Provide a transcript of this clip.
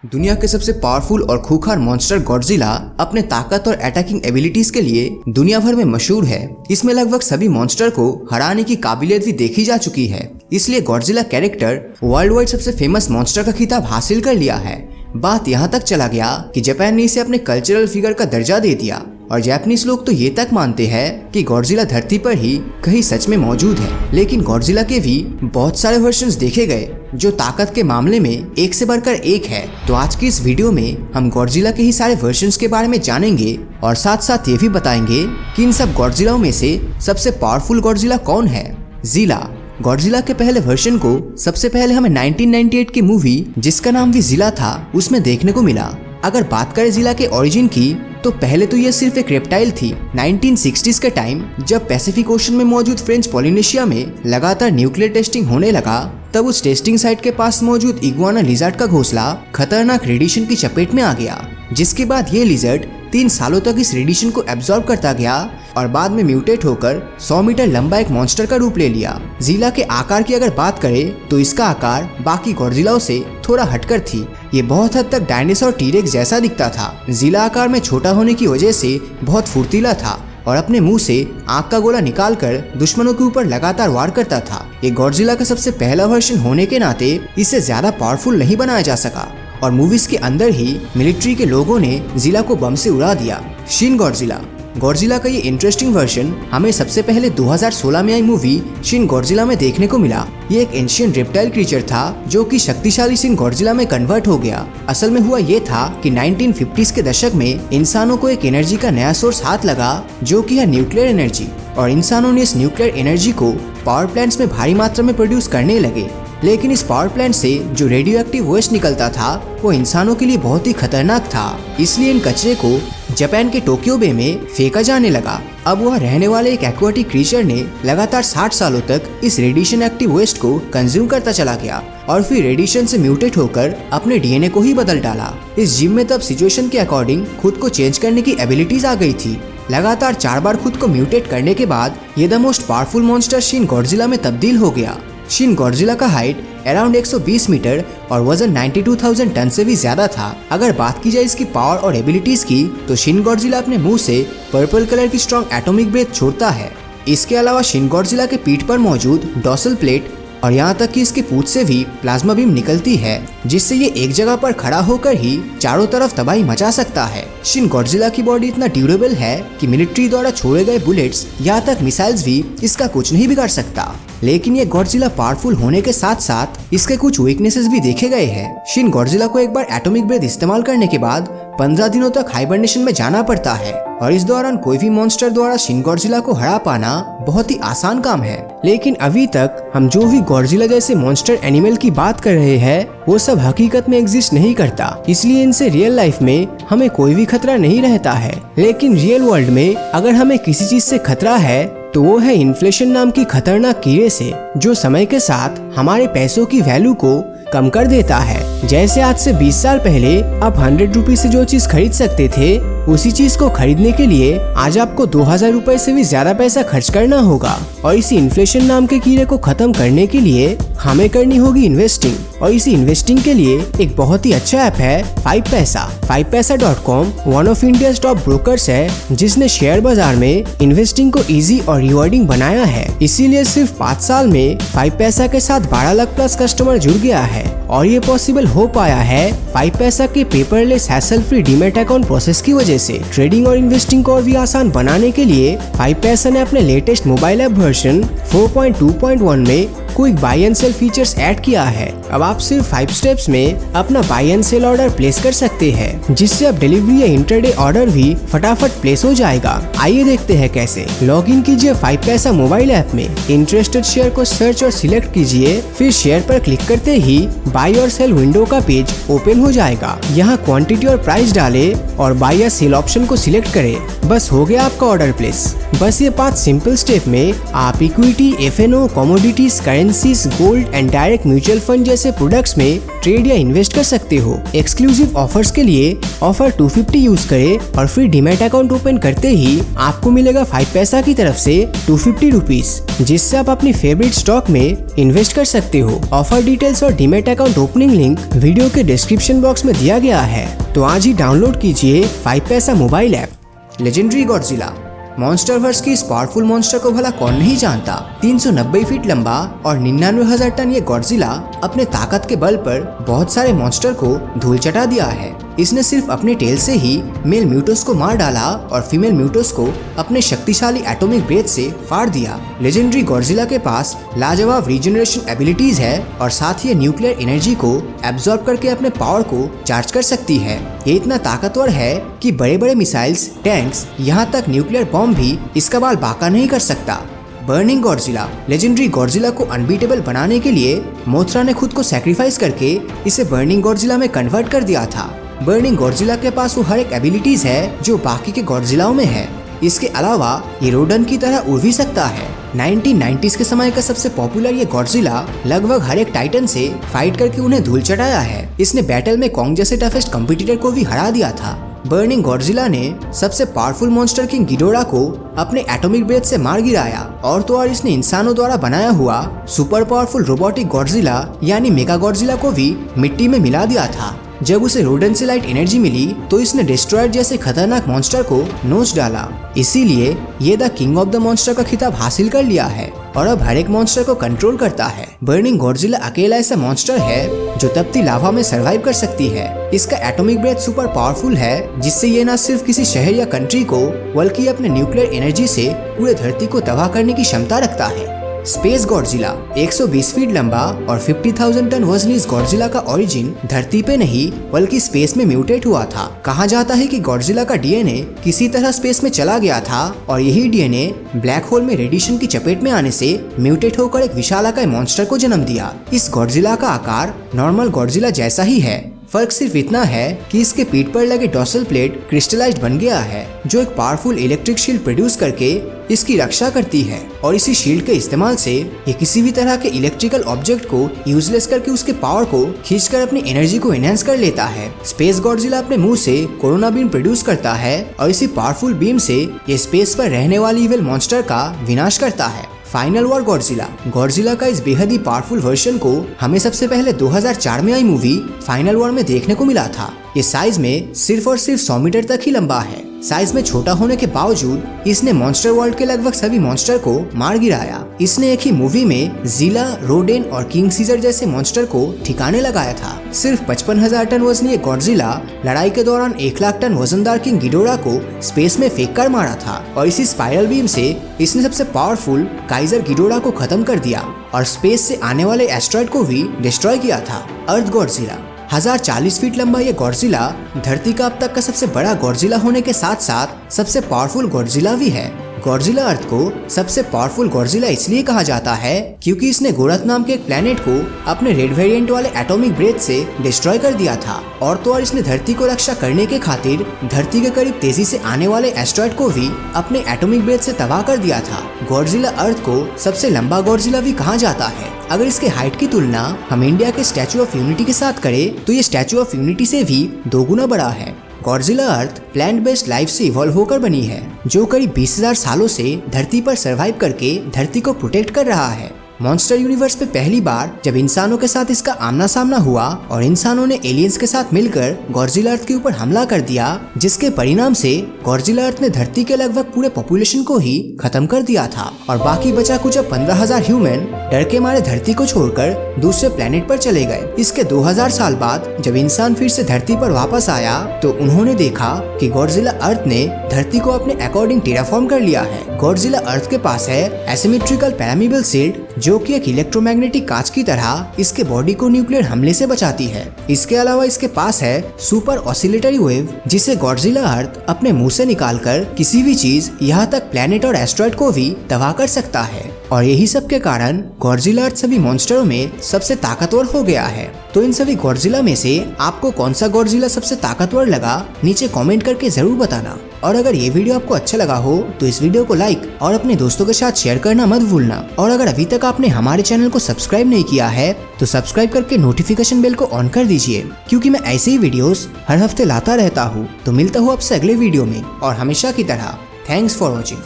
दुनिया के सबसे पावरफुल और खूंखार मॉन्स्टर गॉडजिला अपने ताकत और अटैकिंग एबिलिटीज के लिए दुनिया भर में मशहूर है। इसमें लगभग सभी मॉन्स्टर को हराने की काबिलियत भी देखी जा चुकी है, इसलिए गॉडजिला कैरेक्टर वर्ल्ड वाइड सबसे फेमस मॉन्स्टर का खिताब हासिल कर लिया है। बात यहाँ तक चला गया कि जापान ने इसे अपने कल्चरल फिगर का दर्जा दे दिया और जापानीज लोग तो ये तक मानते हैं कि गॉडजिला धरती पर ही कहीं सच में मौजूद है। लेकिन गॉडजिला के भी बहुत सारे वर्जन्स देखे गए जो ताकत के मामले में एक से बढ़कर एक है। तो आज की इस वीडियो में हम गॉडजिला के ही सारे वर्जन्स के बारे में जानेंगे और साथ साथ ये भी बताएंगे कि इन सब गॉडजिलाओं में से सबसे पावरफुल गॉडजिला कौन है। जिला गॉडजिला के पहले वर्जन को सबसे पहले हमें 1998 की मूवी जिसका नाम भी जिला था उसमें देखने को मिला। अगर बात करें जिला के ओरिजिन की तो पहले तो यह सिर्फ एक रेप्टाइल थी। 1960s के टाइम जब पैसिफिक ओशन में मौजूद फ्रेंच पोलिनेशिया में लगातार न्यूक्लियर टेस्टिंग होने लगा, तब उस टेस्टिंग साइट के पास मौजूद इग्वाना लिजर्ड का घोंसला खतरनाक रेडिएशन की चपेट में आ गया, जिसके बाद ये लिजर्ड 3 सालों तक इस रेडिएशन को एब्जॉर्ब करता गया और बाद में म्यूटेट होकर 100 मीटर लंबा एक मॉन्स्टर का रूप ले लिया। जिला के आकार की अगर बात करें तो इसका आकार बाकी गॉडजिलाओं से थोड़ा हटकर थी। ये बहुत हद तक डायनासोर टीरेक्स जैसा दिखता था। जिला आकार में छोटा होने की वजह से बहुत फुर्तीला था और अपने मुंह से आग का गोला निकालकर दुश्मनों के ऊपर लगातार वार करता था। ये गॉडजिला का सबसे पहला वर्जन होने के नाते इसे ज्यादा पावरफुल नहीं बनाया जा सका और मूवीज के अंदर ही मिलिट्री के लोगों ने जिला को बम से उड़ा दिया। शिन गॉडजिला का ये इंटरेस्टिंग वर्जन हमें सबसे पहले 2016 में आई मूवी शिन गॉडजिला में देखने को मिला। ये एक एंशिएंट रेप्टाइल क्रीचर था जो कि शक्तिशाली शिन गॉडजिला में कन्वर्ट हो गया। असल में हुआ ये था कि 1950s के दशक में इंसानों को एक एनर्जी का नया सोर्स हाथ लगा जो कि है न्यूक्लियर एनर्जी, और इंसानों ने इस न्यूक्लियर एनर्जी को पावर प्लांट्स में भारी मात्रा में प्रोड्यूस करने लगे। लेकिन इस पावर प्लांट से जो रेडियो एक्टिव वेस्ट निकलता था वो इंसानों के लिए बहुत ही खतरनाक था, इसलिए इन कचरे को जापान के टोक्यो बे में फेंका जाने लगा। अब वह रहने वाले एक एक्वाटिक क्रीचर ने लगातार 60 सालों तक इस रेडिएशन एक्टिव वेस्ट को कंज्यूम करता चला गया और फिर रेडिएशन से म्यूटेट होकर अपने डीएनए को ही बदल डाला। इस जिम में तब सिचुएशन के अकॉर्डिंग खुद को चेंज करने की एबिलिटीज आ गई थी। लगातार 4 बार खुद को म्यूटेट करने के बाद ये the most powerful monster Shin Godzilla में तब्दील हो गया। शिन गॉडजिला का हाइट अराउंड 120 मीटर और वजन 92,000 टन से भी ज्यादा था। अगर बात की जाए इसकी पावर और एबिलिटीज की तो शिन गॉडजिला अपने मुंह से पर्पल कलर की स्ट्रॉन्ग एटॉमिक ब्रेथ छोड़ता है। इसके अलावा शिन गॉडजिला के पीठ पर मौजूद डॉर्सल प्लेट और यहाँ तक कि इसके पूंछ से भी प्लाज्मा बीम निकलती है, जिससे ये एक जगह पर खड़ा होकर ही चारों तरफ तबाही मचा सकता है। शिन गॉडजिला की बॉडी इतना ड्यूरेबल है कि मिलिट्री द्वारा छोड़े गए बुलेट्स यहाँ तक मिसाइल्स भी इसका कुछ नहीं बिगाड़ सकता। लेकिन ये गॉडजिला पावरफुल होने के साथ साथ इसके कुछ वीकनेसेस भी देखे गए हैं। शिन गॉडजिला को एक बार एटॉमिक ब्रेथ इस्तेमाल करने के बाद 15 दिनों तक हाइबरनेशन में जाना पड़ता है और इस दौरान कोई भी मॉन्स्टर द्वारा शिन गॉडजिला को हरा पाना बहुत ही आसान काम है। लेकिन अभी तक हम जो भी गॉडजिला जैसे मॉन्स्टर एनिमल की बात कर रहे हैं वो सब हकीकत में एग्जिस्ट नहीं करता, इसलिए इनसे रियल लाइफ में हमें कोई भी खतरा नहीं रहता है। लेकिन रियल वर्ल्ड में अगर हमें किसी चीज से खतरा है तो वो है इन्फ्लेशन नाम की खतरनाक कीड़े से, जो समय के साथ हमारे पैसों की वैल्यू को कम कर देता है। जैसे आज से 20 साल पहले आप 100 रुपए से जो चीज खरीद सकते थे उसी चीज को खरीदने के लिए आज आपको 2000 रुपए से भी ज्यादा पैसा खर्च करना होगा। और इसी इन्फ्लेशन नाम के कीड़े को खत्म करने के लिए हमें करनी होगी इन्वेस्टिंग, और इसी इन्वेस्टिंग के लिए एक बहुत ही अच्छा ऐप है 5 पैसा। 5paisa.com one of India's top brokers है जिसने शेयर बाजार में इन्वेस्टिंग को इजी और रिवॉर्डिंग बनाया है। इसीलिए सिर्फ 5 साल में 5 पैसा के साथ 12 लाख प्लस कस्टमर जुड़ गया है और ये पॉसिबल हो पाया है 5 पैसा के paperless hassle free demat account process की वजह से। ट्रेडिंग और इन्वेस्टिंग को और भी आसान बनाने के लिए 5 पैसा ने अपने लेटेस्ट मोबाइल ऐप वर्जन 4.2.1 में quick buy and sell features add किया है। अब आप सिर्फ 5 स्टेप्स में अपना buy and sell order place कर सकते हैं, जिससे अब डिलीवरी या इंटरडे ऑर्डर भी फटाफट प्लेस हो जाएगा। आइए देखते हैं कैसे। लॉग इन कीजिए 5 पैसा मोबाइल ऐप में, इंटरेस्टेड शेयर को सर्च और सिलेक्ट कीजिए, फिर शेयर पर क्लिक करते ही बाय और सेल विंडो का पेज ओपन हो जाएगा। यहाँ क्वांटिटी और प्राइस डाले और बाय या सेल ऑप्शन को सिलेक्ट करें। बस हो गया आपका ऑर्डर प्लेस। बस ये 5 सिंपल स्टेप में आप equity, F and O, commodities, currencies, gold and direct mutual fund जैसे जैसे प्रोडक्ट्स में ट्रेड या इन्वेस्ट कर सकते हो। एक्सक्लूसिव ऑफर्स के लिए ऑफर 250 यूज करें और फिर डीमैट अकाउंट ओपन करते ही आपको मिलेगा 5 पैसा की तरफ से 250 रुपीज, जिससे आप अपनी फेवरेट स्टॉक में इन्वेस्ट कर सकते हो। ऑफर डिटेल्स और demat account opening link video के डिस्क्रिप्शन बॉक्स में दिया गया है, तो आज ही डाउनलोड कीजिए 5 पैसा mobile app. Legendary Godzilla. MonsterVerse की इस पावरफुल मॉन्स्टर को भला कौन नहीं जानता। 390 फीट लंबा और 99,000 टन ये गॉडजिला अपने ताकत के बल पर बहुत सारे मॉन्स्टर को धूल चटा दिया है। इसने सिर्फ अपने टेल से ही मेल म्यूटोस को मार डाला और फीमेल म्यूटोस को अपने शक्तिशाली एटॉमिक ब्रेथ से फाड़ दिया। लेजेंडरी गॉडजिला के पास लाजवाब रीजनरेशन एबिलिटीज है और साथ ही न्यूक्लियर एनर्जी को एब्जॉर्ब करके अपने पावर को चार्ज कर सकती है। ये इतना ताकतवर है कि बड़े बड़े मिसाइल्स, टैंक्स, यहाँ तक न्यूक्लियर बॉम्ब भी इसका बाल बांका नहीं कर सकता। Burning Godzilla. लेजेंडरी गॉडजिला को अनबीटेबल बनाने के लिए मोथरा ने खुद को सैक्रिफाइस करके इसे बर्निंग गॉडजिला में कन्वर्ट कर दिया था। बर्निंग गॉडजिला के पास वो हर एक एबिलिटीज है जो बाकी के गॉडजिलाओं में है। इसके अलावा ये रोडन की तरह उड़ भी सकता है। 1990s के समय का सबसे पॉपुलर ये गॉडजिला लगभग हर एक टाइटन से फाइट करके उन्हें धूल चटाया है। इसने बैटल में कॉन्ग जैसे टफेस्ट कॉम्पिटिटर को भी हरा दिया था। बर्निंग गॉडजिला ने सबसे पावरफुल मॉन्स्टर किंग गिडोरा को अपने एटॉमिक ब्रेथ से मार गिराया और तो और इसने इंसानों द्वारा बनाया हुआ सुपर पावरफुल रोबोटिक गॉडजिला यानी मेगा गॉडजिला को भी मिट्टी में मिला दिया था। जब उसे रोडन से लाइट एनर्जी मिली तो इसने डिस्ट्रॉयर जैसे खतरनाक मॉन्स्टर को नोच डाला। इसीलिए ये the king of the monster का खिताब हासिल कर लिया है और अब हर एक मॉन्स्टर को कंट्रोल करता है। बर्निंग गॉडजिला अकेला ऐसा मॉन्स्टर है जो तपती लावा में सरवाइव कर सकती है। इसका एटॉमिक ब्रेथ सुपर पावरफुल है, जिससे ये न सिर्फ किसी शहर या कंट्री को बल्कि अपने न्यूक्लियर एनर्जी से पूरे धरती को तबाह करने की क्षमता रखता है। Space Godzilla. 120 फीट लंबा और 50,000 टन वजनी इस गॉडजिला का ओरिजिन धरती पे नहीं बल्कि स्पेस में म्यूटेट हुआ था। कहा जाता है कि गॉडजिला का डीएनए किसी तरह स्पेस में चला गया था और यही डीएनए ब्लैक होल में रेडिएशन की चपेट में आने से म्यूटेट होकर एक विशालाकाय मॉन्स्टर को जन्म दिया। इस गॉडजिला का आकार नॉर्मल गॉडजिला जैसा ही है। फर्क सिर्फ इतना है कि इसके पीठ पर लगे डॉर्सल प्लेट क्रिस्टलाइज्ड बन गया है, जो एक पावरफुल इलेक्ट्रिक शील्ड प्रोड्यूस करके इसकी रक्षा करती है और इसी शील्ड के इस्तेमाल से ये किसी भी तरह के इलेक्ट्रिकल ऑब्जेक्ट को यूजलेस करके उसके पावर को खींचकर अपनी एनर्जी को एनहांस कर लेता है। स्पेस गॉडजिला अपने मुंह से कोरोना बीम प्रोड्यूस करता है और इसी पावरफुल बीम से ये स्पेस पर रहने वाली इविल मॉन्स्टर का विनाश करता है। Final war Godzilla. गॉडजिला का इस बेहद ही पावरफुल वर्जन को हमें सबसे पहले 2004 में आई मूवी फाइनल वॉर में देखने को मिला था। ये साइज में सिर्फ और सिर्फ 100 मीटर तक ही लंबा है। साइज में छोटा होने के बावजूद इसने मॉन्स्टर वर्ल्ड के लगभग सभी मॉन्स्टर को मार गिराया। इसने एक ही मूवी में जीला, रोडेन और किंग सीजर जैसे मॉन्स्टर को ठिकाने लगाया था। सिर्फ 55,000 टन वजनी ये गॉडजिला लड़ाई के दौरान 1 लाख टन वजनदार किंग गिडोरा को स्पेस में फेंक कर मारा था और इसी स्पाइरल बीम से इसने सबसे पावरफुल काइजर गिडोरा को खत्म कर दिया और स्पेस से आने वाले एस्ट्रॉइड को भी डिस्ट्रॉय किया था। अर्थ गॉडजिला। 1040 फीट लंबा ये गॉडजिला धरती का अब तक का सबसे बड़ा गॉडजिला होने के साथ साथ सबसे पावरफुल गॉडजिला भी है। गॉडजिला अर्थ को सबसे पावरफुल गॉडजिला इसलिए कहा जाता है क्योंकि इसने गोरथ नाम के एक प्लेनेट को अपने रेड वेरिएंट वाले एटॉमिक ब्रेथ से डिस्ट्रॉय कर दिया था और तो और इसने धरती को रक्षा करने के खातिर धरती के करीब तेजी से आने वाले एस्ट्रॉइड को भी अपने एटॉमिक ब्रेथ से तबाह कर दिया था। गॉडजिला अर्थ को सबसे लंबा गॉडजिला भी कहा जाता है। अगर इसके हाइट की तुलना हम इंडिया के स्टैचू ऑफ यूनिटी के साथ करें तो ये स्टैचू ऑफ यूनिटी से भी 2 गुना बड़ा है। गॉडजिला अर्थ प्लांट बेस्ड लाइफ से इवॉल्व होकर बनी है, जो करीब 20,000 सालों से धरती पर सरवाइव करके धरती को प्रोटेक्ट कर रहा है। मॉन्स्टर यूनिवर्स पे पहली बार जब इंसानों के साथ इसका आमना सामना हुआ और इंसानों ने एलियंस के साथ मिलकर गॉडजिला अर्थ के ऊपर हमला कर दिया, जिसके परिणाम से गॉडजिला अर्थ ने धरती के लगभग पूरे पॉपुलेशन को ही खत्म कर दिया था और बाकी बचा कुछ 15,000 ह्यूमन डर के मारे धरती को छोड़कर दूसरे प्लेनेट पर चले गए। इसके 2000 साल बाद जब इंसान फिर से धरती पर वापस आया तो उन्होंने देखा कि गॉडजिला अर्थ ने धरती को अपने अकॉर्डिंग टेराफॉर्म कर लिया है। गॉडजिला अर्थ के पास है एसिमेट्रिकल पैरामीबल शील्ड, जो कि एक इलेक्ट्रोमैग्नेटिक कांच की तरह इसके बॉडी को न्यूक्लियर हमले से बचाती है। इसके अलावा इसके पास है सुपर ऑसिलेटरी वेव, जिसे गॉडजिला अर्थ अपने मुंह से निकालकर किसी भी चीज यहाँ तक प्लेनेट और एस्ट्रॉइड को भी तबाह कर सकता है। और यही सब के कारण गॉडजिला अर्थ सभी मॉन्स्टरों में सबसे ताकतवर हो गया है। तो इन सभी गॉडजिला में से आपको कौन सा गॉडजिला सबसे ताकतवर लगा, नीचे कमेंट करके जरूर बताना। और अगर ये वीडियो आपको अच्छा लगा हो तो इस वीडियो को लाइक और अपने दोस्तों के साथ शेयर करना मत भूलना। और अगर अभी तक आपने हमारे चैनल को सब्सक्राइब नहीं किया है तो सब्सक्राइब करके नोटिफिकेशन बेल को ऑन कर दीजिए, क्योंकि मैं ऐसे ही वीडियोस हर हफ्ते लाता रहता हूँ। तो मिलता हूँ आपसे अगले वीडियो में, और हमेशा की तरह थैंक्स फॉर वॉचिंग।